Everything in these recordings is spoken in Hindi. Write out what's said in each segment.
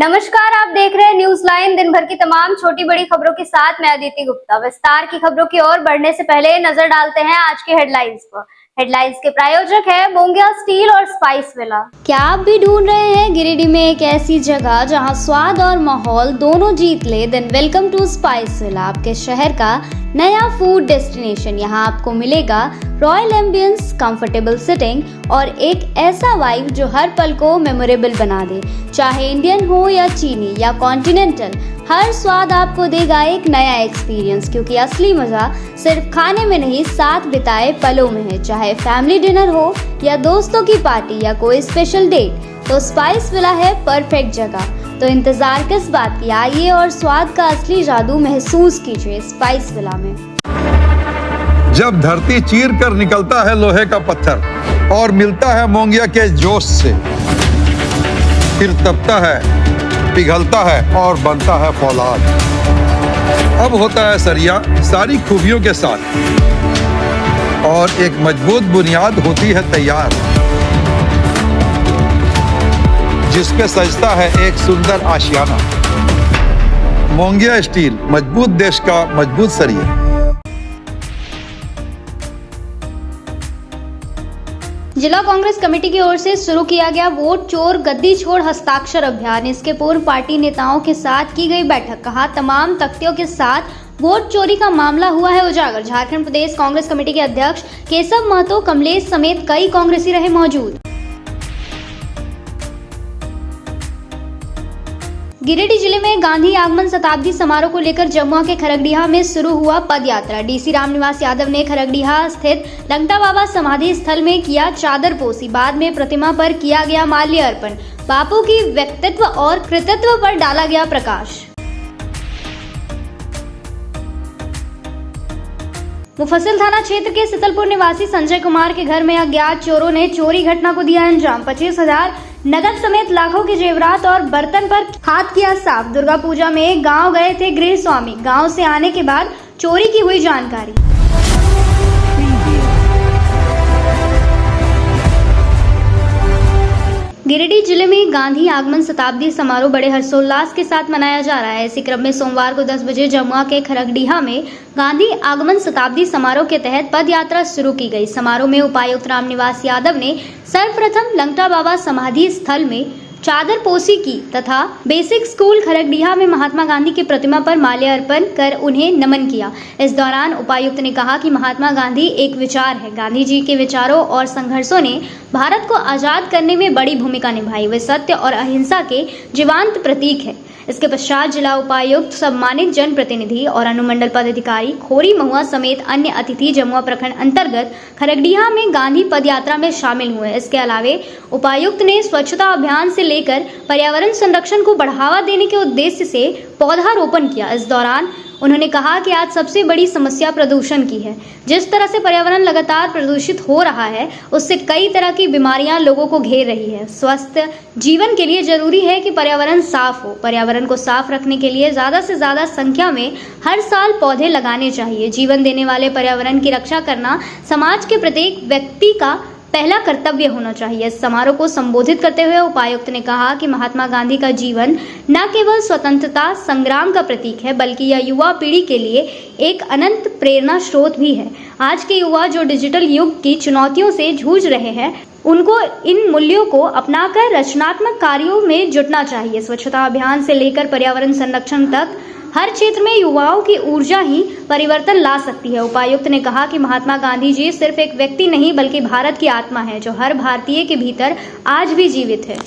नमस्कार, आप देख रहे हैं न्यूज लाइन। दिन भर की तमाम छोटी बड़ी खबरों के साथ मैं अदिति गुप्ता। विस्तार की खबरों की ओर बढ़ने से पहले नजर डालते हैं आज के हेडलाइंस पर। हेडलाइंस के प्रायोजक है मोंगिया स्टील और स्पाइस विला। क्या आप भी ढूंढ रहे हैं गिरिडीह में एक ऐसी जगह जहां स्वाद और माहौल दोनों जीत ले? Then welcome to Spice Villa, आपके शहर का नया फूड डेस्टिनेशन। यहाँ आपको मिलेगा रॉयल एम्बियंस, कंफर्टेबल सिटिंग और एक ऐसा वाइब जो हर पल को मेमोरेबल बना दे। चाहे इंडियन हो या चीनी या कॉन्टिनेंटल, हर स्वाद आपको देगा एक नया एक्सपीरियंस, क्योंकि असली मजा सिर्फ खाने में नहीं, साथ बिताए पलों में है। चाहे फैमिली डिनर हो या दोस्तों की पार्टी या कोई स्पेशल डेट, तो स्पाइस विला है परफेक्ट जगह। तो इंतजार किस बात की, आइए और स्वाद का असली जादू महसूस कीजिए स्पाइस विला में। जब धरती चीर कर निकलता है लोहे का पत्थर और मिलता है मोंगिया के जोश से, फिर तपता है, पिघलता है और बनता है फौलाद। अब होता है सरिया सारी खूबियों के साथ और एक मजबूत बुनियाद होती है तैयार, जिस पे सजता है एक सुंदर आशियाना। मोंगिया स्टील, मजबूत देश का मजबूत सरिया। जिला कांग्रेस कमेटी की ओर से शुरू किया गया वोट चोर गद्दी छोड़ हस्ताक्षर अभियान। इसके पूर्व पार्टी नेताओं के साथ की गई बैठक, कहा तमाम तथ्यों के साथ वोट चोरी का मामला हुआ है उजागर। झारखंड प्रदेश कांग्रेस कमेटी के अध्यक्ष केशव महतो, कमलेश समेत कई कांग्रेसी रहे मौजूद। गिरिडीह जिले में गांधी आगमन शताब्दी समारोह को लेकर जमुआ के खरगडीहा में शुरू हुआ पद यात्रा। डीसी रामनिवास यादव ने खरगडीहा स्थित लंगटा बाबा समाधि स्थल में किया चादर पोसी, बाद में प्रतिमा पर किया गया माल्य अर्पण, बापू की व्यक्तित्व और कृतित्व पर डाला गया प्रकाश। मुफस्सिल थाना क्षेत्र के सितलपुर निवासी संजय कुमार के घर में अज्ञात चोरों ने चोरी घटना को दिया अंजाम। 25,000 नगद समेत लाखों के जेवरात और बर्तन पर हाथ किया साफ। दुर्गा पूजा में गांव गए थे गृह स्वामी, गांव से आने के बाद चोरी की हुई जानकारी। गिरिडीह जिले में गांधी आगमन शताब्दी समारोह बड़े हर्षोल्लास के साथ मनाया जा रहा है। इसी क्रम में सोमवार को 10 बजे जमुआ के खरगडीहा में गांधी आगमन शताब्दी समारोह के तहत पद यात्रा शुरू की गई। समारोह में उपायुक्त रामनिवास यादव ने सर्वप्रथम लंगटा बाबा समाधि स्थल में चादर पोसी की तथा बेसिक स्कूल खरगडीहा में महात्मा गांधी की प्रतिमा पर माल्य अर्पण कर उन्हें नमन किया। इस दौरान उपायुक्त ने कहा कि महात्मा गांधी एक विचार है। गांधी जी के विचारों और संघर्षों ने भारत को आजाद करने में बड़ी भूमिका निभाई। वे सत्य और अहिंसा के जीवंत प्रतीक है। इसके पश्चात जिला उपायुक्त, सम्मानित जनप्रतिनिधि और अनुमंडल पदाधिकारी खोरी महुआ समेत अन्य अतिथि जमुआ प्रखंड अंतर्गत खरगडीहा में गांधी पद यात्रा में शामिल हुए। इसके अलावे उपायुक्त ने स्वच्छता अभियान से लेकर पर्यावरण संरक्षण को बढ़ावा देने के उद्देश्य से पौधारोपण किया। इस दौरान उन्होंने कहा कि आज सबसे बड़ी समस्या प्रदूषण की है। जिस तरह से पर्यावरण लगातार प्रदूषित हो रहा है, उससे कई तरह की बीमारियां लोगों को घेर रही है। स्वस्थ जीवन के लिए जरूरी है कि पर्यावरण साफ हो। पर्यावरण को साफ रखने के लिए ज्यादा से ज्यादा संख्या में हर साल पौधे लगाने चाहिए। जीवन देने वाले पर्यावरण की रक्षा करना समाज के प्रत्येक व्यक्ति का पहला कर्तव्य होना चाहिए। इस समारोह को संबोधित करते हुए उपायुक्त ने कहा कि महात्मा गांधी का जीवन न केवल स्वतंत्रता संग्राम का प्रतीक है, बल्कि यह युवा पीढ़ी के लिए एक अनंत प्रेरणा स्रोत भी है। आज के युवा जो डिजिटल युग की चुनौतियों से जूझ रहे हैं, उनको इन मूल्यों को अपनाकर रचनात्मक कार्यों में जुटना चाहिए। स्वच्छता अभियान से लेकर पर्यावरण संरक्षण तक हर क्षेत्र में युवाओं की ऊर्जा ही परिवर्तन ला सकती है। उपायुक्त ने कहा कि महात्मा गांधी जी सिर्फ एक व्यक्ति नहीं, बल्कि भारत की आत्मा है, जो हर भारतीय के भीतर आज भी जीवित है।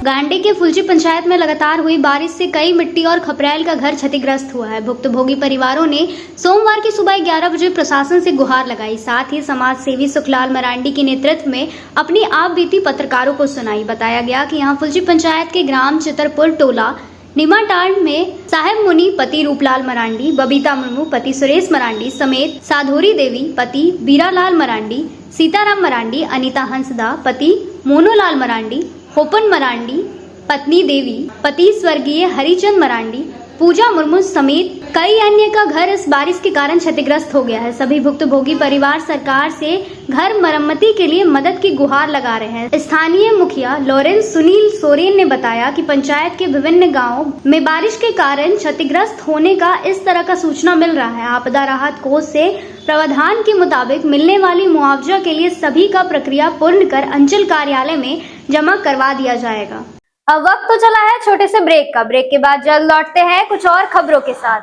गांडी के फुलची पंचायत में लगातार हुई बारिश से कई मिट्टी और खपरेल का घर क्षतिग्रस्त हुआ है। भुक्तभोगी परिवारों ने सोमवार की सुबह 11 बजे प्रशासन से गुहार लगाई। साथ ही समाज सेवी सुखलाल मरांडी के नेतृत्व में अपनी आप बीती पत्रकारों को सुनाई। बताया गया कि यहां फुलची पंचायत के ग्राम चितरपुर टोला निमाटांड में साहेब मुनि पति रूपलाल मरांडी, बबीता मुर्मू पति सुरेश मरांडी समेत साधोरी देवी पति बीरालाल मरांडी, सीताराम मरांडी, अनीता हंसदा पति मोनोलाल मरांडी, होपन मरांडी पत्नी देवी, पति स्वर्गीय हरिचंद मरांडी, पूजा मुर्मू समेत कई अन्य का घर इस बारिश के कारण क्षतिग्रस्त हो गया है। सभी भुक्तभोगी परिवार सरकार से घर मरम्मती के लिए मदद की गुहार लगा रहे हैं। स्थानीय मुखिया लॉरेंस सुनील सोरेन ने बताया कि पंचायत के विभिन्न गांवों में बारिश के कारण क्षतिग्रस्त होने का इस तरह का सूचना मिल रहा है। आपदा राहत कोष से प्रावधान के मुताबिक मिलने वाली मुआवजा के लिए सभी का प्रक्रिया पूर्ण कर अंचल कार्यालय में जमा करवा दिया जाएगा। अब वक्त तो चला है छोटे से ब्रेक का। ब्रेक के बाद जल्द लौटते हैं कुछ और खबरों के साथ।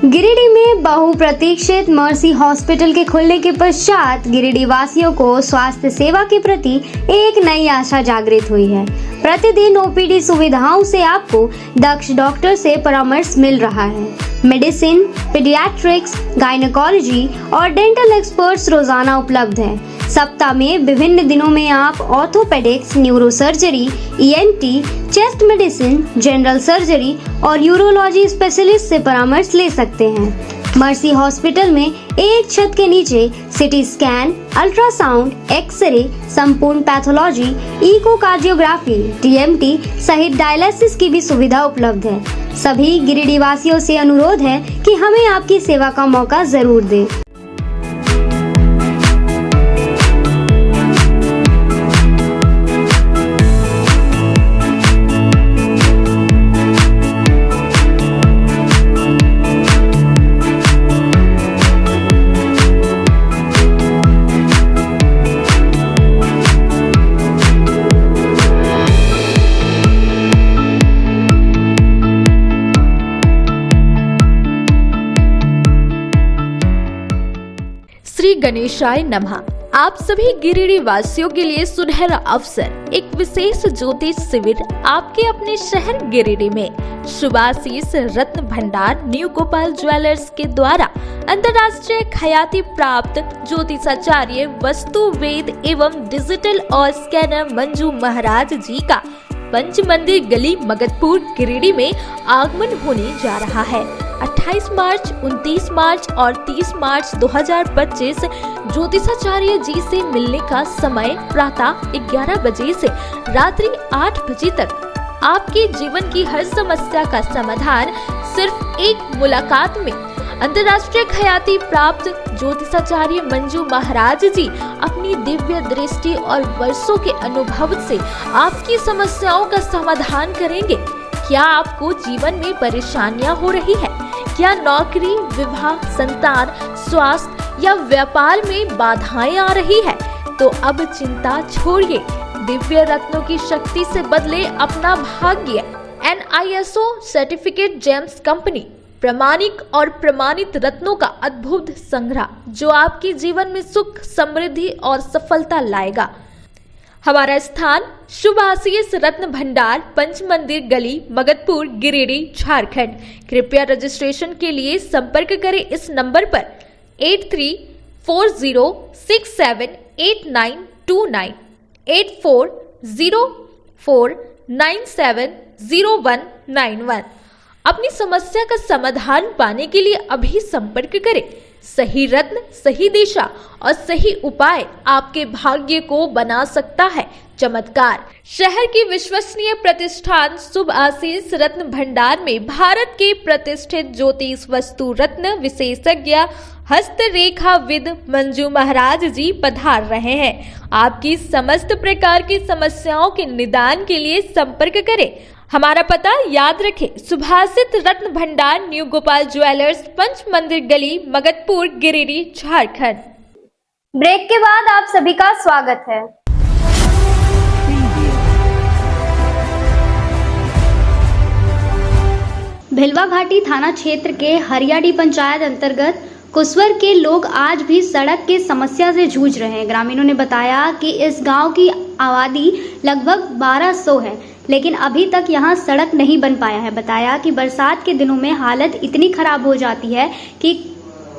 गिरिडीह में बहुप्रतीक्षित मर्सी हॉस्पिटल के खुलने के पश्चात गिरिडीह वासियों को स्वास्थ्य सेवा के प्रति एक नई आशा जागृत हुई है। प्रतिदिन ओपीडी सुविधाओं से आपको दक्ष डॉक्टर से परामर्श मिल रहा है। मेडिसिन, पीडियाट्रिक्स, गायनेकोलॉजी और डेंटल एक्सपर्ट्स रोजाना उपलब्ध हैं। सप्ताह में विभिन्न दिनों में आप orthopaedics, neurosurgery, ENT, chest medicine, general surgery और यूरोलॉजी स्पेशलिस्ट से परामर्श ले सकते हैं। मर्सी हॉस्पिटल में एक छत के नीचे सिटी स्कैन, अल्ट्रासाउंड, एक्सरे, संपूर्ण पैथोलॉजी, इकोकार्डियोग्राफी, टीएमटी सहित डायलिसिस की भी सुविधा उपलब्ध है। सभी गिरिडीह वासियों से अनुरोध है कि हमें आपकी सेवा का मौका जरूर दें। श्री गणेशाय नमः। आप सभी गिरिडीह वासियों के लिए सुनहरा अवसर, एक विशेष ज्योतिष शिविर आपके अपने शहर गिरिडीह में शुभाशीष रत्न भंडार न्यू गोपाल ज्वेलर्स के द्वारा अंतर्राष्ट्रीय ख्याति प्राप्त ज्योतिषाचार्य वस्तु वेद एवं डिजिटल और स्कैनर मंजू महाराज जी का पंच मंदिर गली मगधपुर गिरिडीह में आगमन होने जा रहा है। 28 मार्च, 29 मार्च और 30 मार्च 2025 ज्योतिषाचार्य जी से मिलने का समय प्रातः 11 बजे से रात्रि 8 बजे तक। आपके जीवन की हर समस्या का समाधान सिर्फ एक मुलाकात में। अंतर्राष्ट्रीय ख्याति प्राप्त ज्योतिषाचार्य मंजू महाराज जी अपनी दिव्य दृष्टि और वर्षों के अनुभव से आपकी समस्याओं का समाधान करेंगे। क्या आपको जीवन में परेशानियां हो रही है? क्या नौकरी, विवाह, संतान, स्वास्थ्य या व्यापार में बाधाएं आ रही है? तो अब चिंता छोड़िए, दिव्य रत्नों की शक्ति से बदले अपना भाग्य। NISO सर्टिफिकेट जेम्स कंपनी प्रामाणिक और प्रमाणित रत्नों का अद्भुत संग्रह जो आपके जीवन में सुख, समृद्धि और सफलता लाएगा। हमारा स्थान शुभाशीष रत्न भंडार, पंच मंदिर गली, मगधपुर, गिरिडीह, झारखंड। कृपया रजिस्ट्रेशन के लिए संपर्क करें इस नंबर पर 8340678929 8404970191। अपनी समस्या का समाधान पाने के लिए अभी संपर्क करें। सही रत्न, सही दिशा और सही उपाय आपके भाग्य को बना सकता है चमत्कार। शहर की विश्वसनीय प्रतिष्ठान शुभ आशीष रत्न भंडार में भारत के प्रतिष्ठित ज्योतिष वस्तु रत्न विशेषज्ञ हस्तरेखाविद मंजू महाराज जी पधार रहे हैं। आपकी समस्त प्रकार की समस्याओं के निदान के लिए संपर्क करें। हमारा पता याद रखें, सुभाषित रत्न भंडार, न्यू गोपाल ज्वेलर्स, पंच मंदिर गली, मगधपुर, गिरिडीह, झारखंड। ब्रेक के बाद आप सभी का स्वागत है। भिलवा घाटी थाना क्षेत्र के हरियाडी पंचायत अंतर्गत कुसवर के लोग आज भी सड़क की समस्या से जूझ रहे हैं। ग्रामीणों ने बताया कि इस गांव की आबादी लगभग 1200 है, लेकिन अभी तक यहां सड़क नहीं बन पाया है। बताया कि बरसात के दिनों में हालत इतनी खराब हो जाती है कि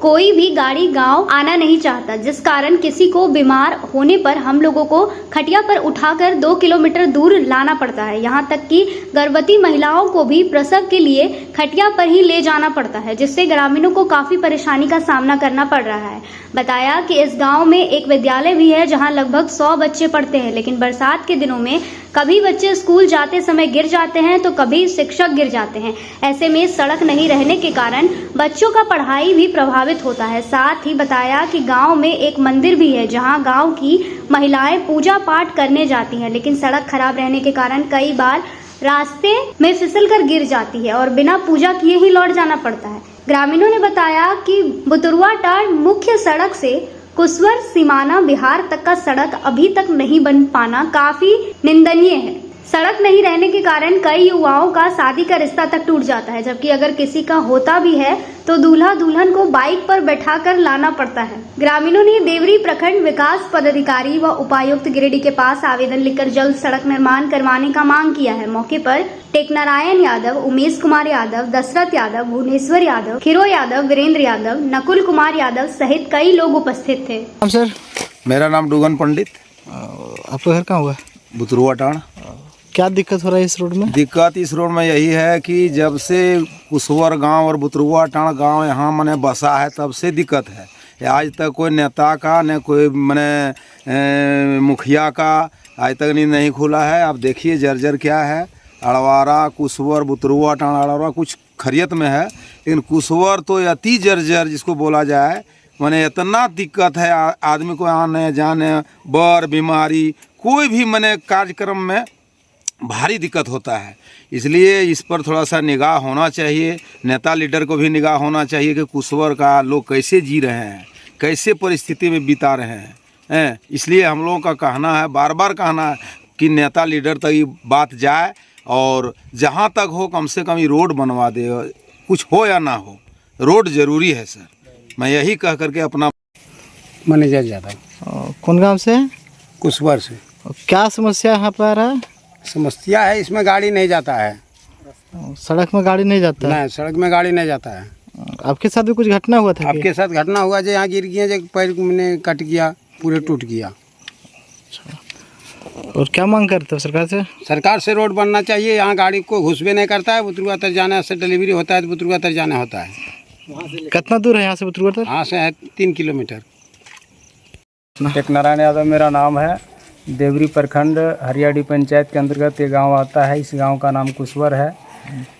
कोई भी गाड़ी गांव आना नहीं चाहता, जिस कारण किसी को बीमार होने पर हम लोगों को खटिया पर उठाकर 2 किलोमीटर दूर लाना पड़ता है। यहाँ तक कि गर्भवती महिलाओं को भी प्रसव के लिए खटिया पर ही ले जाना पड़ता है, जिससे ग्रामीणों को काफी परेशानी का सामना करना पड़ रहा है। बताया कि इस गांव में एक विद्यालय भी है जहां लगभग 100 बच्चे पढ़ते हैं, लेकिन बरसात के दिनों में कभी बच्चे स्कूल जाते समय गिर जाते हैं तो कभी शिक्षक गिर जाते हैं। ऐसे में सड़क नहीं रहने के कारण बच्चों का पढ़ाई भी प्रभावित होता है। साथ ही बताया कि गांव में एक मंदिर भी है जहां गांव की महिलाएं पूजा पाठ करने जाती हैं, लेकिन सड़क खराब रहने के कारण कई बार रास्ते में फिसलकर गिर जाती है और बिना पूजा किए ही लौट जाना पड़ता है। ग्रामीणों ने बताया कि बुतरुआटांड़ मुख्य सड़क से कुसवर सीमाना बिहार तक का सड़क अभी तक नहीं बन पाना काफी निंदनीय है। सड़क नहीं रहने के कारण कई युवाओं का शादी का रिश्ता तक टूट जाता है, जबकि अगर किसी का होता भी है तो दूल्हा दुल्हन को बाइक पर बैठाकर लाना पड़ता है। ग्रामीणों ने देवरी प्रखंड विकास पदाधिकारी व उपायुक्त गिरिडीह के पास आवेदन लिखकर जल्द सड़क निर्माण करवाने का मांग किया है। मौके पर टेकनारायण यादव, उमेश कुमार यादव, दशरथ यादव, भुवनेश्वर यादव, खीरो यादव, वीरेंद्र यादव, नकुल कुमार यादव सहित कई लोग उपस्थित थे। सर, मेरा नाम डूगन पंडित। आपका घर कहाँ हुआ? बुतरुआटांड़। क्या दिक्कत हो रहा है इस रोड में? दिक्कत इस रोड में यही है कि जब से कुसवर गांव और बुतरुआटांड़ गांव यहाँ मने बसा है तब से दिक्कत है। आज तक कोई नेता का न कोई मने मुखिया का आज तक नहीं खुला है। अब देखिए जर्जर क्या है। अड़वारा, कुसवर, बुतरुआटांड़, अड़वारा कुछ खरियत में है, लेकिन कुसवर तो अति जर्जर जिसको बोला जाए, मने इतना दिक्कत है आदमी को आने जाने, बर बीमारी कोई भी मने कार्यक्रम में भारी दिक्कत होता है। इसलिए इस पर थोड़ा सा निगाह होना चाहिए। नेता लीडर को भी निगाह होना चाहिए कि कुसवर का लोग कैसे जी रहे हैं, कैसे परिस्थिति में बिता रहे हैं। इसलिए हम लोगों का कहना है, बार बार कहना है कि नेता लीडर तक ये बात जाए और जहाँ तक हो कम से कम ये रोड बनवा दे। कुछ हो या ना हो, रोड ज़रूरी है सर। मैं यही कह करके अपना मैनेजर यादव। कौन गांव से? कुसवर से। क्या समस्या यहाँ पर आ रहा है? समस्या है इसमें गाड़ी नहीं जाता है। सड़क में गाड़ी नहीं जाता है? नहीं, सड़क में गाड़ी नहीं जाता है। आपके साथ भी कुछ घटना हुआ था? आपके साथ घटना हुआ जो यहाँ गिर गया, जो पैर मैंने कट गया, पूरे टूट गया। और क्या मांग करते हो सरकार से? सरकार से रोड बनना चाहिए। यहाँ गाड़ी को घुसबे नहीं करता है। बुतरुआ तक जाने से डिलीवरी होता है तो बुतरुआ तक जाना होता है। कितना दूर है यहाँ से बुतरुआ तक? यहाँ से है 3 किलोमीटर। टेकनारायण यादव मेरा नाम है। देवरी प्रखंड हरियाडी पंचायत के अंतर्गत ये गांव आता है। इस गांव का नाम कुसवर है।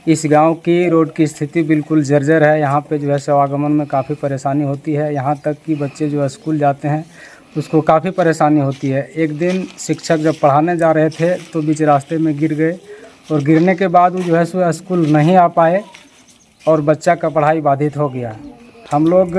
इस गांव की रोड की स्थिति बिल्कुल जर्जर है। यहाँ पे जो है आवागमन में काफ़ी परेशानी होती है। यहाँ तक कि बच्चे जो है स्कूल जाते हैं उसको काफ़ी परेशानी होती है। एक दिन शिक्षक जब पढ़ाने जा रहे थे तो बीच रास्ते में गिर गए और गिरने के बाद वो जो है सो स्कूल नहीं आ पाए और बच्चा का पढ़ाई बाधित हो गया। हम लोग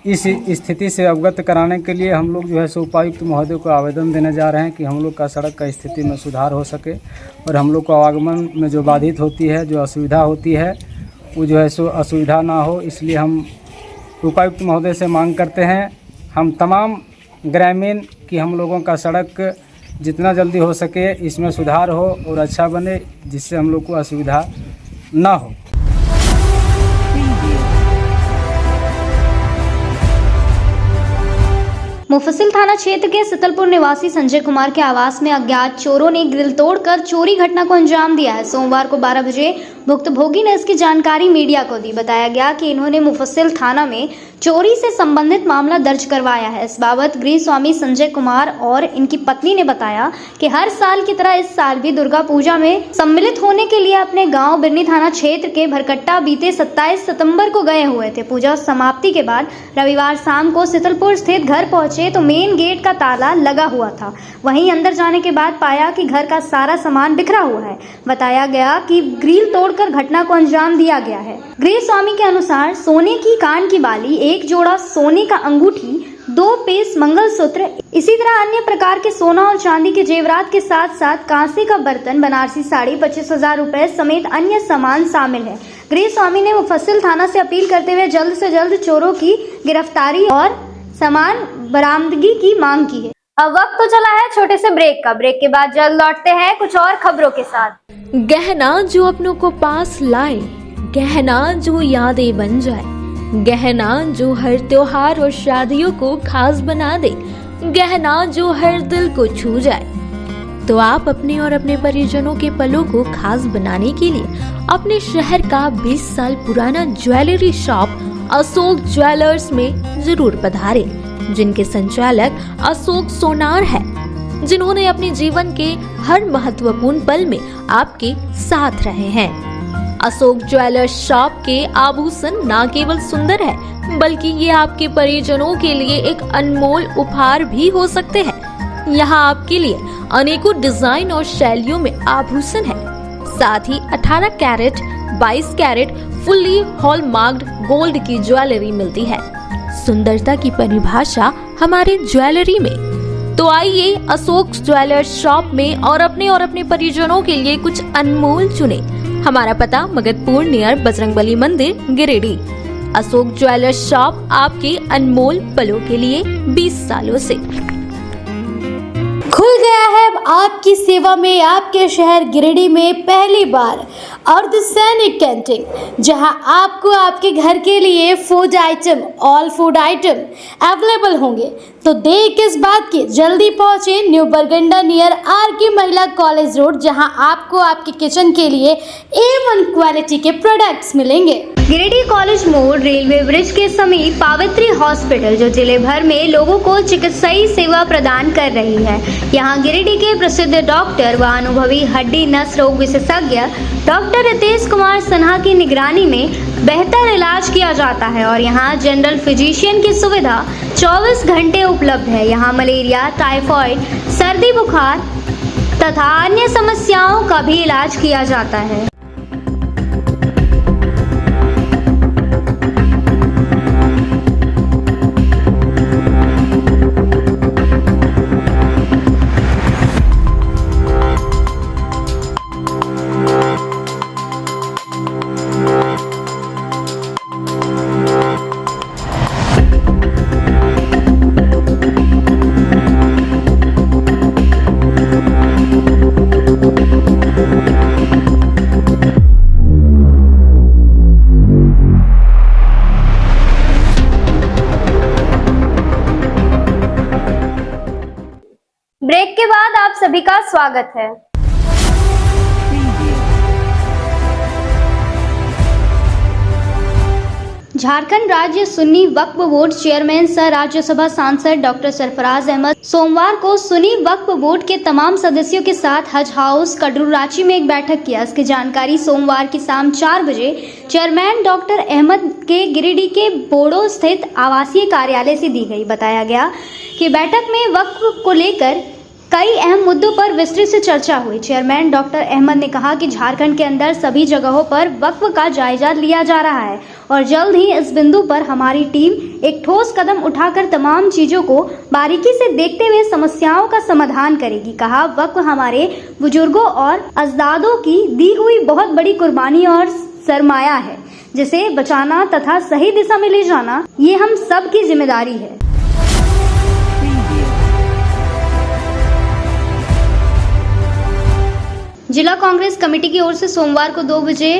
इस स्थिति से अवगत कराने के लिए हम लोग जो है सो उपायुक्त महोदय को आवेदन देने जा रहे हैं कि हम लोग का सड़क का स्थिति में सुधार हो सके और हम लोग को आवागमन में जो बाधित होती है, जो असुविधा होती है, वो जो है सो असुविधा ना हो। इसलिए हम उपायुक्त महोदय से मांग करते हैं, हम तमाम ग्रामीण कि हम लोगों का सड़क जितना जल्दी हो सके इसमें सुधार हो और अच्छा बने, जिससे हम लोग को असुविधा ना हो। मुफस्सिल थाना क्षेत्र के सितलपुर निवासी संजय कुमार के आवास में अज्ञात चोरों ने ग्रिल तोड़कर चोरी घटना को अंजाम दिया है। सोमवार को 12 बजे भुक्तभोगी ने इसकी जानकारी मीडिया को दी। बताया गया कि इन्होंने मुफस्सिल थाना में चोरी से संबंधित मामला दर्ज करवाया है। इस बाबत गृह स्वामी संजय कुमार और इनकी पत्नी ने बताया कि हर साल की तरह इस साल भी दुर्गा पूजा में सम्मिलित होने के लिए अपने गांव बिरनी थाना क्षेत्र के भरकट्टा बीते 27 सितंबर को गए हुए थे। पूजा समाप्ति के बाद रविवार शाम को सितलपुर स्थित घर पहुंचे तो मेन गेट का ताला लगा हुआ था। वहीं अंदर जाने के बाद पाया कि घर का सारा सामान बिखरा हुआ है। बताया गया कि ग्रिल तोड़कर घटना को अंजाम दिया गया है। गृह स्वामी के अनुसार सोने की कान की बाली, एक जोड़ा सोने का अंगूठी, 2 पीस मंगलसूत्र, इसी तरह अन्य प्रकार के सोना और चांदी के जेवरात के साथ साथ कांसे का बर्तन, बनारसी साड़ी, 25,000 रुपए समेत अन्य सामान शामिल है। गृह स्वामी ने मुफस्सिल थाना से अपील करते हुए जल्द से जल्द चोरों की गिरफ्तारी और सामान बरामदगी की मांग की है। अब वक्त तो चला है छोटे से ब्रेक का। ब्रेक के बाद जल्द लौटते हैं कुछ और खबरों के साथ। गहना जो अपनों को पास लाए, गहना जो यादें बन जाए, गहना जो हर त्योहार और शादियों को खास बना दे, गहना जो हर दिल को छू जाए। तो आप अपने और अपने परिजनों के पलों को खास बनाने के लिए अपने शहर का 20 साल पुराना ज्वेलरी शॉप अशोक ज्वेलर्स में जरूर पधारें, जिनके संचालक अशोक सोनार है, जिन्होंने अपने जीवन के हर महत्वपूर्ण पल में आपके साथ रहे हैं। अशोक ज्वेलर्स शॉप के आभूषण न केवल सुंदर है, बल्कि ये आपके परिजनों के लिए एक अनमोल उपहार भी हो सकते हैं। यहाँ आपके लिए अनेकों डिजाइन और शैलियों में आभूषण है। साथ ही 18 कैरेट, 22 कैरेट फुल्ली हॉलमार्क्ड गोल्ड की ज्वेलरी मिलती है। सुंदरता की परिभाषा हमारे ज्वेलरी में। तो आइए अशोक ज्वेलर्स शॉप में और अपने परिजनों के लिए कुछ अनमोल चुने। हमारा पता मगधपुर नियर बजरंगबली मंदिर, गिरिडीह। अशोक ज्वेलर्स शॉप आपके अनमोल पलों के लिए 20 सालों से खुल गया है आपकी सेवा में आपके शहर गिरिडीह में पहली बार अर्धसैनिक कैंटीन, जहां आपको आपके घर के लिए food item, all food item available होंगे। तो देर किस बात की, जल्दी पहुंचे न्यू बरगंडा नियर आरके महिला कॉलेज रोड, जहां आपको आपके किचन के लिए A1 क्वालिटी के प्रोडक्ट्स मिलेंगे। गिरिडीह कॉलेज मोड़, रेलवे ब्रिज के समीप पावित्री हॉस्पिटल, जो जिले भर में लोगों को चिकित्सीय सेवा प्रदान कर रही है। यहाँ गिरिडीह के प्रसिद्ध डॉक्टर व अनुभवी हड्डी नस रोग विशेषज्ञ डॉक्टर रितेश कुमार सिन्हा की निगरानी में बेहतर इलाज किया जाता है और यहाँ जनरल फिजिशियन की सुविधा 24 घंटे उपलब्ध है। यहाँ मलेरिया, टाइफाइड, सर्दी बुखार तथा अन्य समस्याओं का भी इलाज किया जाता है। ब्रेक के बाद आप सभी का स्वागत है। झारखंड राज्य सुन्नी वक्फ बोर्ड चेयरमैन सह राज्यसभा सांसद डॉक्टर सरफराज अहमद सोमवार को सुन्नी वक्फ बोर्ड के तमाम सदस्यों के साथ हज हाउस कटरू-रांची में एक बैठक किया। इसकी जानकारी सोमवार की शाम 4 बजे चेयरमैन डॉक्टर अहमद के गिरिडीह के बोड़ो स्थित आवासीय कार्यालय से दी गई। बताया गया कि बैठक में वक्फ को लेकर कई अहम मुद्दों पर विस्तृत से चर्चा हुई। चेयरमैन डॉक्टर अहमद ने कहा कि झारखंड के अंदर सभी जगहों पर वक्फ का जायजा लिया जा रहा है और जल्द ही इस बिंदु पर हमारी टीम एक ठोस कदम उठाकर तमाम चीजों को बारीकी से देखते हुए समस्याओं का समाधान करेगी। कहा, वक्फ हमारे बुजुर्गों और अजदादों की दी हुई बहुत बड़ी कुर्बानी और सरमाया है, जिसे बचाना तथा सही दिशा में ले जाना ये हम सब की जिम्मेदारी है। जिला कांग्रेस कमेटी की ओर से सोमवार को 2 बजे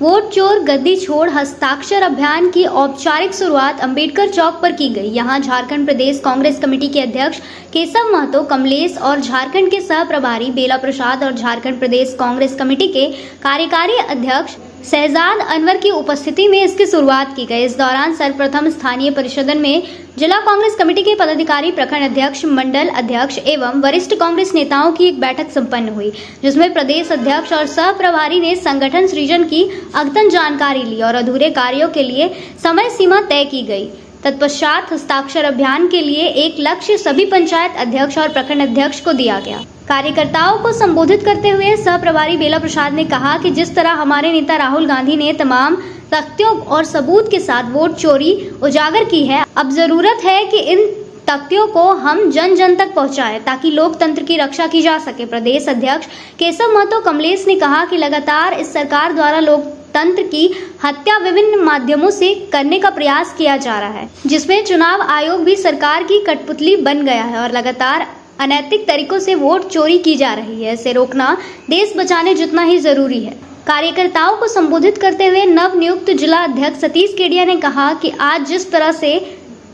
वोट चोर गद्दी छोड़ हस्ताक्षर अभियान की औपचारिक शुरुआत अंबेडकर चौक पर की गई। यहां झारखंड प्रदेश कांग्रेस कमेटी के अध्यक्ष केशव महतो, कमलेश और झारखंड के सह प्रभारी बेला प्रसाद और झारखंड प्रदेश कांग्रेस कमेटी के कार्यकारी अध्यक्ष शहजाद अनवर की उपस्थिति में इसकी शुरुआत की गई। इस दौरान सर्वप्रथम स्थानीय परिषदन में जिला कांग्रेस कमेटी के पदाधिकारी, प्रखंड अध्यक्ष, मंडल अध्यक्ष एवं वरिष्ठ कांग्रेस नेताओं की एक बैठक संपन्न हुई, जिसमें प्रदेश अध्यक्ष और सह प्रभारी ने संगठन सृजन की अद्यतन जानकारी ली और अधूरे कार्यों के लिए समय सीमा तय की गई। तत्पश्चात हस्ताक्षर अभियान के लिए एक लक्ष्य सभी पंचायत अध्यक्ष और प्रखंड अध्यक्ष को दिया गया। कार्यकर्ताओं को संबोधित करते हुए सह प्रभारी बेला प्रसाद ने कहा कि जिस तरह हमारे नेता राहुल गांधी ने तमाम तथ्यों और सबूत के साथ वोट चोरी उजागर की है, अब जरूरत है कि इन तथ्यों को हम जन जन तक पहुंचाएं ताकि लोकतंत्र की रक्षा की जा सके। प्रदेश अध्यक्ष केशव महतो कमलेश ने कहा कि लगातार इस सरकार द्वारा लोकतंत्र की हत्या विभिन्न माध्यमों से करने का प्रयास किया जा रहा है, जिसमें चुनाव आयोग भी सरकार की कठपुतली बन गया है और लगातार अनैतिक तरीकों से वोट चोरी की जा रही है। इसे रोकना देश बचाने जितना ही जरूरी है। कार्यकर्ताओं को संबोधित करते हुए नवनियुक्त जिला अध्यक्ष सतीश केडिया ने कहा कि आज जिस तरह से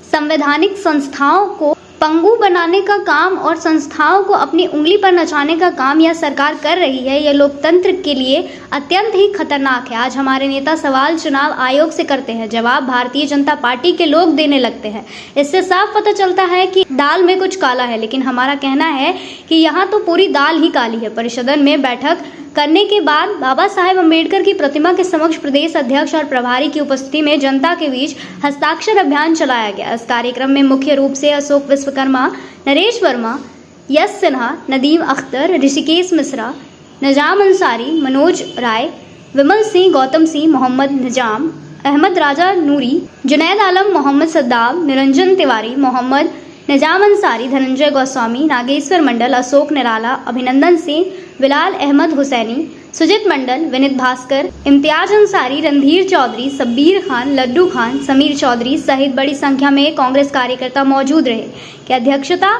संवैधानिक संस्थाओं को पंगु बनाने का काम और संस्थाओं को अपनी उंगली पर नचाने का काम यह सरकार कर रही है, यह लोकतंत्र के लिए अत्यंत ही खतरनाक है। आज हमारे नेता सवाल चुनाव आयोग से करते हैं, जवाब भारतीय जनता पार्टी के लोग देने लगते हैं। इससे साफ पता चलता है कि दाल में कुछ काला है, लेकिन हमारा कहना है कि यहाँ तो पूरी दाल ही काली है। परिषद में बैठक करने के बाद बाबा साहेब अम्बेडकर की प्रतिमा के समक्ष प्रदेश अध्यक्ष और प्रभारी की उपस्थिति में जनता के बीच हस्ताक्षर अभियान चलाया गया। इस कार्यक्रम में मुख्य रूप से अशोक विश्वकर्मा, नरेश वर्मा, यश सिन्हा, नदीम अख्तर, ऋषिकेश मिश्रा, निजाम अंसारी, मनोज राय, विमल सिंह, गौतम सिंह, मोहम्मद निजाम, अहमद राजा नूरी, जुनैद आलम, मोहम्मद सद्दाम, निरंजन तिवारी, मोहम्मद निजाम अंसारी, धनंजय गोस्वामी, नागेश्वर मंडल, अशोक निराला, अभिनंदन सिंह, बिलाल अहमद हुसैनी, सुजित मंडल, विनित भास्कर, इम्तियाज अंसारी, रणधीर चौधरी, सब्बीर खान, लड्डू खान, समीर चौधरी सहित बड़ी संख्या में कांग्रेस कार्यकर्ता मौजूद रहे। की अध्यक्षता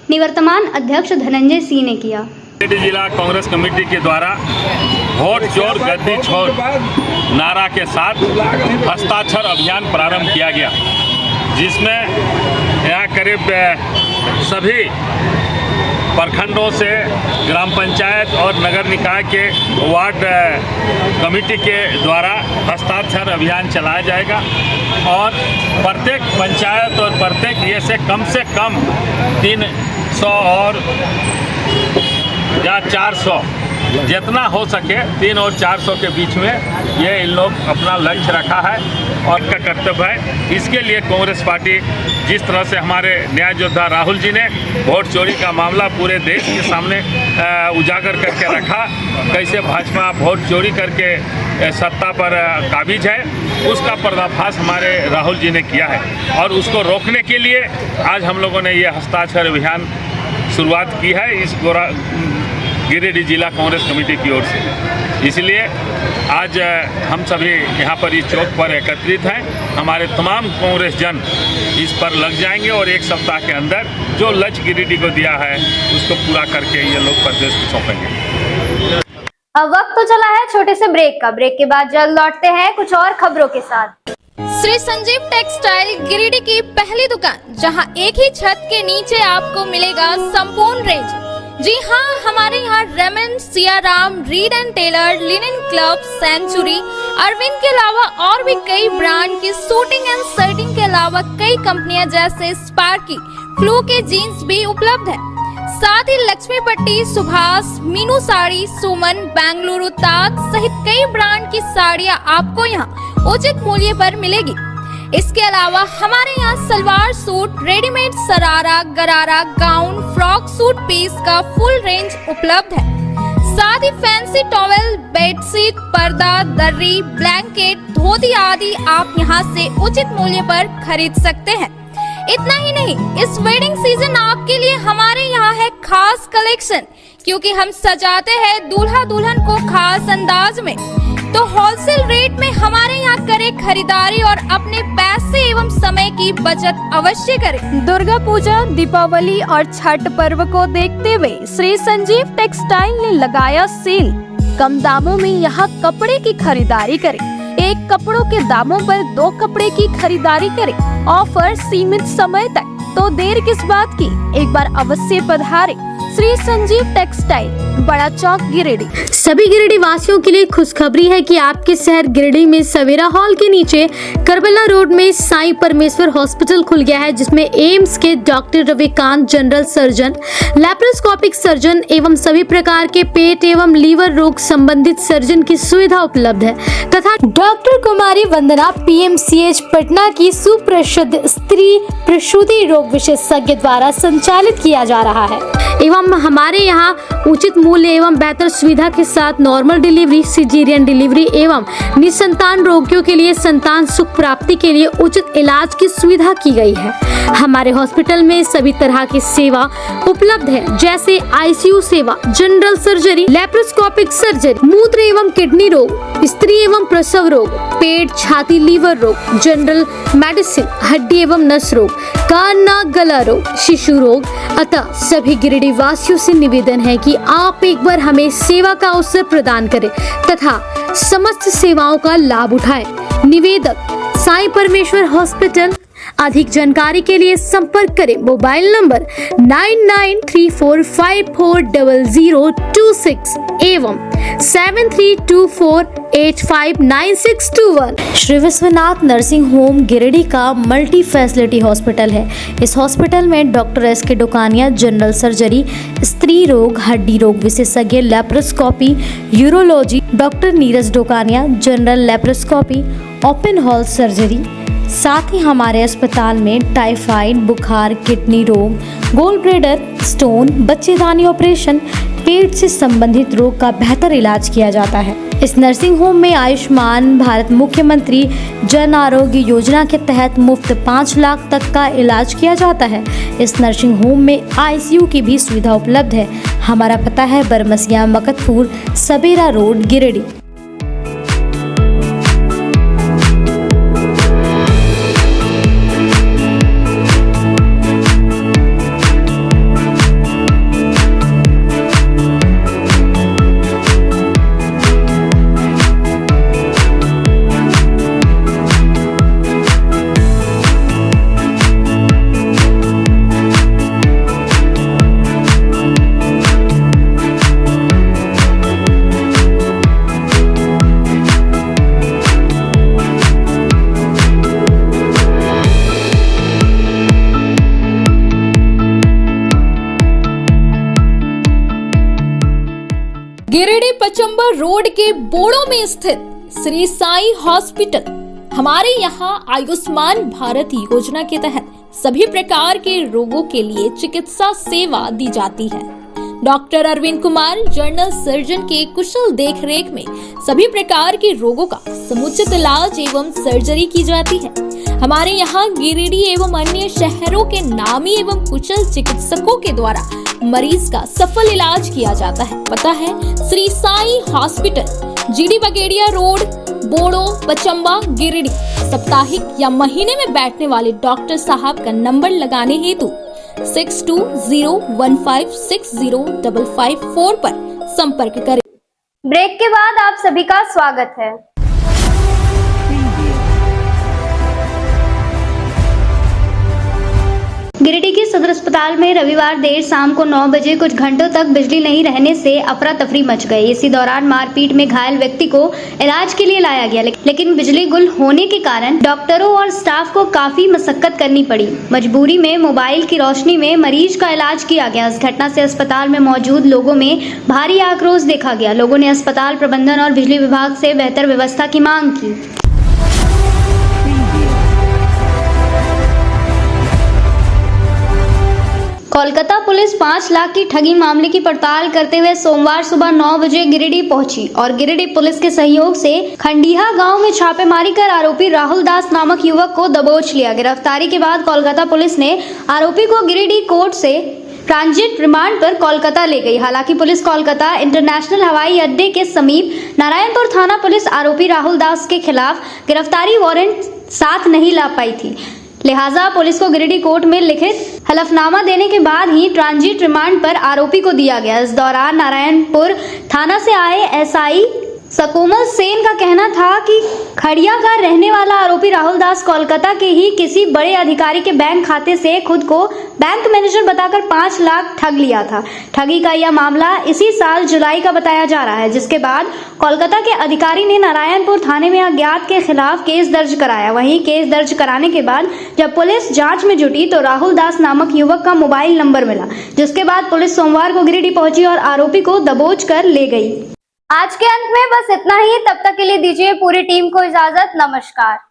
निवर्तमान अध्यक्ष धनंजय सिंह ने किया। जिला कांग्रेस कमेटी के द्वारा वोट चोर गद्दी छोड़ नारा के साथ हस्ताक्षर अभियान प्रारंभ किया गया, जिसमें यहाँ करीब सभी प्रखंडों से ग्राम पंचायत और नगर निकाय के वार्ड कमेटी के द्वारा हस्ताक्षर अभियान चलाया जाएगा और प्रत्येक पंचायत और प्रत्येक ये से कम 300 और या 400 जितना हो सके 300 और 400 के बीच में ये इन लोग अपना लक्ष्य रखा है और का कर्तव्य है। इसके लिए कांग्रेस पार्टी जिस तरह से हमारे न्याय योद्धा राहुल जी ने वोट चोरी का मामला पूरे देश के सामने उजागर करके रखा, कैसे भाजपा वोट चोरी करके सत्ता पर काबिज है, उसका पर्दाफाश हमारे राहुल जी ने किया है और उसको रोकने के लिए आज हम लोगों ने ये हस्ताक्षर अभियान शुरुआत की है इस गिरिडीह जिला कांग्रेस कमेटी की ओर से। इसलिए आज हम सभी यहाँ पर इस चौक पर एकत्रित हैं। हमारे तमाम कांग्रेस जन इस पर लग जाएंगे और एक सप्ताह के अंदर जो लक्ष्य गिरिडीह को दिया है उसको पूरा करके ये लोग प्रदेश को सौंपेंगे। अब वक्त तो चला है छोटे से ब्रेक का। ब्रेक के बाद जल्द लौटते हैं कुछ और खबरों के साथ। श्री संजीव टेक्सटाइल गिरिडीह की पहली दुकान, जहां एक ही छत के नीचे आपको मिलेगा संपूर्ण रेंज। जी हाँ, हमारे यहाँ Raymond, Siyaram, Reid and Taylor, Linen Club, Century, Arvind के अलावा और भी कई ब्रांड की सूटिंग एंड शर्टिंग के अलावा कई कंपनियां जैसे स्पार्की, फ्लू के जीन्स भी उपलब्ध है। साथ ही लक्ष्मी पट्टी, सुभाष, मीनू साड़ी, सुमन, बेंगलुरु ताज सहित कई ब्रांड की साड़ियां आपको यहाँ उचित मूल्य पर मिलेगी। इसके अलावा हमारे यहाँ सलवार सूट, रेडीमेड सरारा, गरारा, गाउन, फ्रॉक सूट पीस का फुल रेंज उपलब्ध है। साथ ही फैंसी टॉवेल, बेडशीट, पर्दा, दर्री, ब्लैंकेट, धोती आदि आप यहाँ से उचित मूल्य पर खरीद सकते हैं। इतना ही नहीं, इस वेडिंग सीजन आपके लिए हमारे यहाँ है खास कलेक्शन, क्योंकि हम सजाते हैं दूल्हा दुल्हन को खास अंदाज में। तो होलसेल रेट में हमारे यहाँ करें खरीदारी और अपने पैसे एवं समय की बचत अवश्य करें। दुर्गा पूजा, दीपावली और छठ पर्व को देखते हुए श्री संजीव टेक्सटाइल ने लगाया सेल। कम दामों में यहाँ कपड़े की खरीदारी करें। एक कपड़ों के दामों पर 2 कपड़े की खरीदारी करें। ऑफर सीमित समय तक, तो देर किस बात की, एक बार अवश्य पधारें। श्री संजीव टेक्सटाइल, बड़ा चौक, गिरिडीह। सभी गिरिडीह वासियों के लिए खुशखबरी है कि आपके शहर गिरिडीह में सवेरा हॉल के नीचे करबला रोड में साईं परमेश्वर हॉस्पिटल खुल गया है, जिसमें एम्स के doctor Ravikant, general surgeon, laparoscopic surgeon एवं सभी प्रकार के पेट एवं लीवर रोग संबंधित सर्जन की सुविधा उपलब्ध है तथा डॉक्टर कुमारी वंदना PMCH पटना की सुप्रसिद्ध स्त्री प्रसूति रोग विशेषज्ञ द्वारा संचालित किया जा रहा है। एवं हमारे यहाँ उचित मूल्य एवं बेहतर सुविधा के साथ नॉर्मल डिलीवरी, सिजेरियन डिलीवरी एवं निसंतान रोगियों के लिए संतान सुख प्राप्ति के लिए उचित इलाज की सुविधा की गई है। हमारे हॉस्पिटल में सभी तरह की सेवा उपलब्ध है, जैसे ICU सेवा, जनरल सर्जरी, लैप्रोस्कोपिक सर्जरी, मूत्र एवं किडनी रोग, स्त्री एवं प्रसव रोग, पेट, छाती, लीवर रोग, जनरल मेडिसिन, हड्डी एवं नस रोग, कान, नाक, गला रोग, शिशु रोग। अतः सभी गिरिडीह गिरिडीह वासियों से निवेदन है कि आप एक बार हमें सेवा का अवसर प्रदान करें तथा समस्त सेवाओं का लाभ उठाएं। निवेदक साईं परमेश्वर हॉस्पिटल। अधिक जानकारी के लिए संपर्क करें मोबाइल नंबर 9934540026 एवं 7324859621। श्री विश्वनाथ नर्सिंग होम गिरिडीह का मल्टी फैसिलिटी हॉस्पिटल है। इस हॉस्पिटल में doctor S K. Dokania general surgery, स्त्री रोग, हड्डी रोग विशेषज्ञ, laparoscopy, urology, doctor Neeraj Dokania general laparoscopy, open hall surgery. साथ ही हमारे अस्पताल में टाइफाइड, बुखार, किडनी रोग, गोल ब्लैडर स्टोन, बच्चेदानी ऑपरेशन, पेट से संबंधित रोग का बेहतर इलाज किया जाता है। इस नर्सिंग होम में आयुष्मान भारत मुख्यमंत्री जन आरोग्य योजना के तहत मुफ्त 5 लाख तक का इलाज किया जाता है। इस नर्सिंग होम में ICU की भी सुविधा उपलब्ध है। हमारा पता है बरमसिया मकतपुर, सबेरा रोड, गिरिडीह। गिरिडीह पचंबर रोड के बोड़ो में स्थित श्री साईं हॉस्पिटल। हमारे यहाँ आयुष्मान भारत योजना के तहत सभी प्रकार के रोगों के लिए चिकित्सा सेवा दी जाती है। Doctor Arvind Kumar general surgeon के कुशल देखरेख में सभी प्रकार के रोगों का समुचित इलाज एवं सर्जरी की जाती है। हमारे यहाँ गिरिडीह एवं अन्य शहरों के नामी एवं कुशल चिकित्सकों के द्वारा मरीज का सफल इलाज किया जाता है। पता है श्री साईं हॉस्पिटल, GD बगेड़िया रोड, बोड़ो, पचंबा, गिरिडीह। साप्ताहिक या महीने में बैठने वाले डॉक्टर साहब का नंबर लगाने हेतु 6201560554 पर संपर्क करें। ब्रेक के बाद आप सभी का स्वागत है। गिरिडीह के सदर अस्पताल में रविवार देर शाम को 9 बजे कुछ घंटों तक बिजली नहीं रहने से अफरा तफरी मच गई। इसी दौरान मारपीट में घायल व्यक्ति को इलाज के लिए लाया गया, लेकिन बिजली गुल होने के कारण डॉक्टरों और स्टाफ को काफी मशक्कत करनी पड़ी। मजबूरी में मोबाइल की रोशनी में मरीज का इलाज किया गया। इस घटना से अस्पताल में मौजूद लोगों में भारी आक्रोश देखा गया। लोगों ने अस्पताल प्रबंधन और बिजली विभाग से बेहतर व्यवस्था की मांग की। कोलकाता पुलिस 5 लाख की ठगी मामले की पड़ताल करते हुए सोमवार सुबह 9 बजे गिरिडीह पहुंची और गिरिडीह पुलिस के सहयोग से खंडीहा गांव में छापेमारी कर आरोपी राहुल दास नामक युवक को दबोच लिया। गिरफ्तारी के बाद कोलकाता पुलिस ने आरोपी को गिरिडीह कोर्ट से ट्रांजिट रिमांड पर कोलकाता ले गई। हालांकि पुलिस कोलकाता इंटरनेशनल हवाई अड्डे के समीप नारायणपुर थाना पुलिस आरोपी राहुल दास के खिलाफ गिरफ्तारी वारंट साथ नहीं ला पाई थी। लिहाजा पुलिस को गिरिडीह कोर्ट में लिखित हलफनामा देने के बाद ही ट्रांजिट रिमांड पर आरोपी को दिया गया। इस दौरान नारायणपुर थाना से आए SI सकोमल सेन का कहना था कि खड़िया का रहने वाला आरोपी राहुल दास कोलकाता के ही किसी बड़े अधिकारी के बैंक खाते से खुद को बैंक मैनेजर बताकर 5 लाख ठग लिया था। ठगी का यह मामला इसी साल जुलाई का बताया जा रहा है, जिसके बाद कोलकाता के अधिकारी ने नारायणपुर थाने में अज्ञात के खिलाफ केस दर्ज कराया। वहीं केस दर्ज कराने के बाद जब पुलिस जांच में जुटी तो राहुल दास नामक युवक का मोबाइल नंबर मिला, जिसके बाद पुलिस सोमवार को गिरिडीह पहुंची और आरोपी को दबोच कर ले गई। आज के अंत में बस इतना ही। तब तक के लिए दीजिए पूरी टीम को इजाजत। नमस्कार।